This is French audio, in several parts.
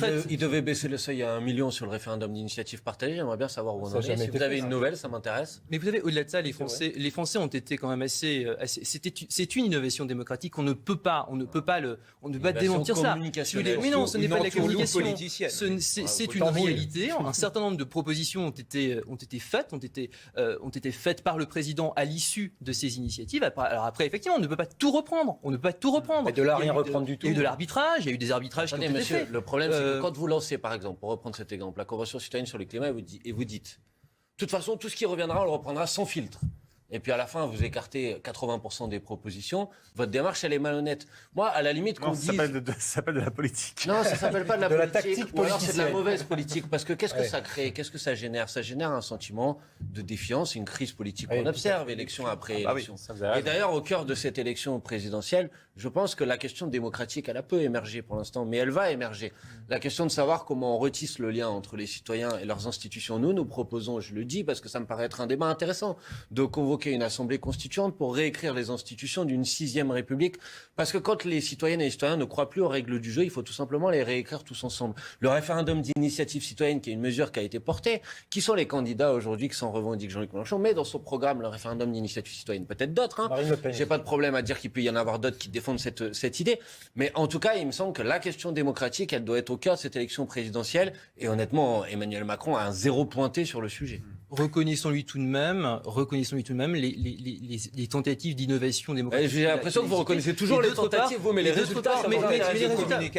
retraite. Il devait baisser le seuil à 1 million sur le référendum d'initiative partagée. J'aimerais bien savoir où on en est. Si vous avez une nouvelle, ça m'intéresse. Mais vous savez, au-delà de ça, les Français ont été quand même c'est une innovation démocratique. On ne peut pas démentir ça. Mais non, ce n'est pas de la communication. C'est une réalité. Un certain nombre de propositions ont été faites par le président à l'issue de ces initiatives. Alors après, effectivement, on ne peut pas tout reprendre. Mais de là, rien reprendre du tout. Il y a eu de l'arbitrage, il y a eu des arbitrages qui ont été faits. Le problème, c'est que quand vous lancez, par exemple, pour reprendre cet exemple, la Convention citoyenne sur le climat, et vous dites, de toute façon, tout ce qui reviendra, on le reprendra sans filtre. Et puis à la fin, vous écartez 80% des propositions. Votre démarche, elle est malhonnête. Moi, à la limite, qu'on dise... Ça s'appelle de la politique. Non, ça s'appelle pas de la De la politique. tactique Ou alors c'est de la politicienne. mauvaise politique. Parce que qu'est-ce que ça crée? Qu'est-ce que ça génère? Ça génère un sentiment de défiance, une crise politique qu'on observe élection après élection. Et d'ailleurs, au cœur de cette élection présidentielle, je pense que la question démocratique, elle a peu émergé pour l'instant, mais elle va émerger. La question de savoir comment on retisse le lien entre les citoyens et leurs institutions. Nous proposons, je le dis parce que ça me paraît être un débat intéressant, de convoquer une assemblée constituante pour réécrire les institutions d'une 6e République. Parce que quand les citoyennes et les citoyens ne croient plus aux règles du jeu, il faut tout simplement les réécrire tous ensemble. Le référendum d'initiative citoyenne, qui est une mesure qui a été portée, qui sont les candidats aujourd'hui qui s'en revendiquent Jean-Luc Mélenchon, mais dans son programme, le référendum d'initiative citoyenne, peut-être d'autres. Hein. Marine Le Pen. J'ai pas de problème à dire qu'il peut y en avoir d'autres qui défendent cette idée. Mais en tout cas, il me semble que la question démocratique, elle doit être au cœur de cette élection présidentielle. Et honnêtement, Emmanuel Macron a un zéro pointé sur le sujet. Reconnaissons-lui tout de même les tentatives d'innovation démocratique. J'ai l'impression que vous reconnaissez toujours les tentatives, vous, mais les résultats, ça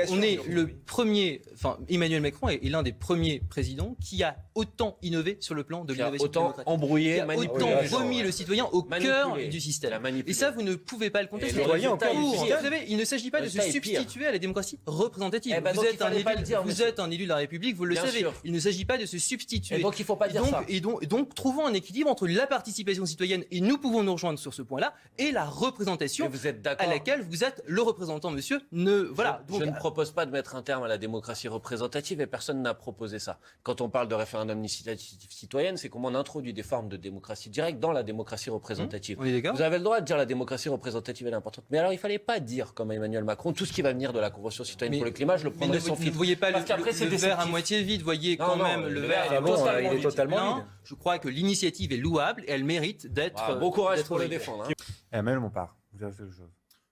on est le premier, Emmanuel Macron est l'un des premiers présidents qui a autant innové sur le plan de l'innovation démocratique. Embrouillé, qui a autant remis le citoyen au cœur du système. Et ça, vous ne pouvez pas le contester. Vous savez, il ne s'agit pas de se substituer à la démocratie représentative. Vous êtes un élu de la République, vous le savez. Il ne s'agit pas de se substituer. Donc il ne faut pas dire ça. Et donc, trouvons un équilibre entre la participation citoyenne, et nous pouvons nous rejoindre sur ce point-là, et la représentation à laquelle vous êtes le représentant, monsieur. Je ne propose pas de mettre un terme à la démocratie représentative, et personne n'a proposé ça. Quand on parle de référendum d'initiative citoyenne, c'est comme on introduit des formes de démocratie directe dans la démocratie représentative. On est d'accord ? Vous avez le droit de dire la démocratie représentative est importante. Mais alors, il ne fallait pas dire, comme Emmanuel Macron, tout ce qui va venir de la Convention citoyenne pour le climat, je le prendrai sans filtre. Vous ne voyez pas le verre à moitié vide, voyez quand même le verre il est totalement vide. Je crois que l'initiative est louable et elle mérite d'être. Bon courage pour le défendre. Emmanuel Bompard, vous avez fait quelque chose.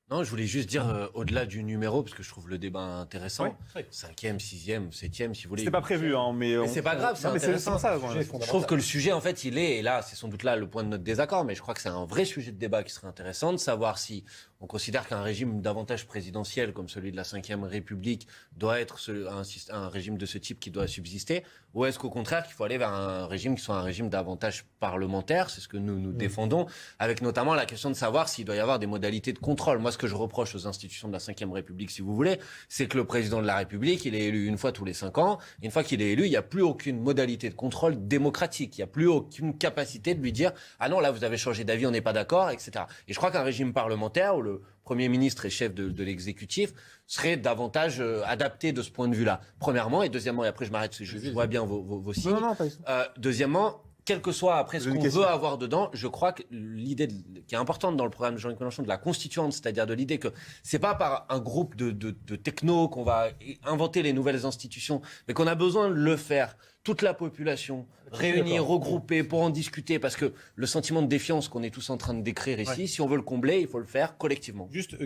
Non, je voulais juste dire, au-delà du numéro, parce que je trouve le débat intéressant, 5e, 6e, 7e, si vous voulez. C'était pas prévu, mais c'est pas grave, c'est intéressant. Je trouve que le sujet, en fait, il est, et là, c'est sans doute là le point de notre désaccord, mais je crois que c'est un vrai sujet de débat qui serait intéressant, de savoir si on considère qu'un régime davantage présidentiel, comme celui de la Ve République, doit être un régime de ce type qui doit subsister, ou est-ce qu'au contraire, qu'il faut aller vers un régime qui soit un régime davantage parlementaire, c'est ce que nous défendons, avec notamment la question de savoir s'il doit y avoir des modalités de contrôle. Moi, ce que je reproche aux institutions de la Ve République, si vous voulez, c'est que le président de la République, il est élu une fois tous les 5 ans. Et une fois qu'il est élu, il n'y a plus aucune modalité de contrôle démocratique. Il n'y a plus aucune capacité de lui dire « Ah non, là, vous avez changé d'avis, on n'est pas d'accord, etc. » Et je crois qu'un régime parlementaire, où le Premier ministre et chef de l'exécutif, serait davantage adapté de ce point de vue-là. Premièrement, et deuxièmement, et après je m'arrête, je vois bien vos signes. Non, pas Deuxièmement, quel que soit après ce qu'on veut avoir dedans, je crois que l'idée qui est importante dans le programme de Jean-Luc Mélenchon, de la constituante, c'est-à-dire de l'idée que c'est pas par un groupe de technos qu'on va inventer les nouvelles institutions, mais qu'on a besoin de le faire, toute la population, réunie, regroupée, pour en discuter, parce que le sentiment de défiance qu'on est tous en train de décrire ici, si on veut le combler, il faut le faire collectivement. Juste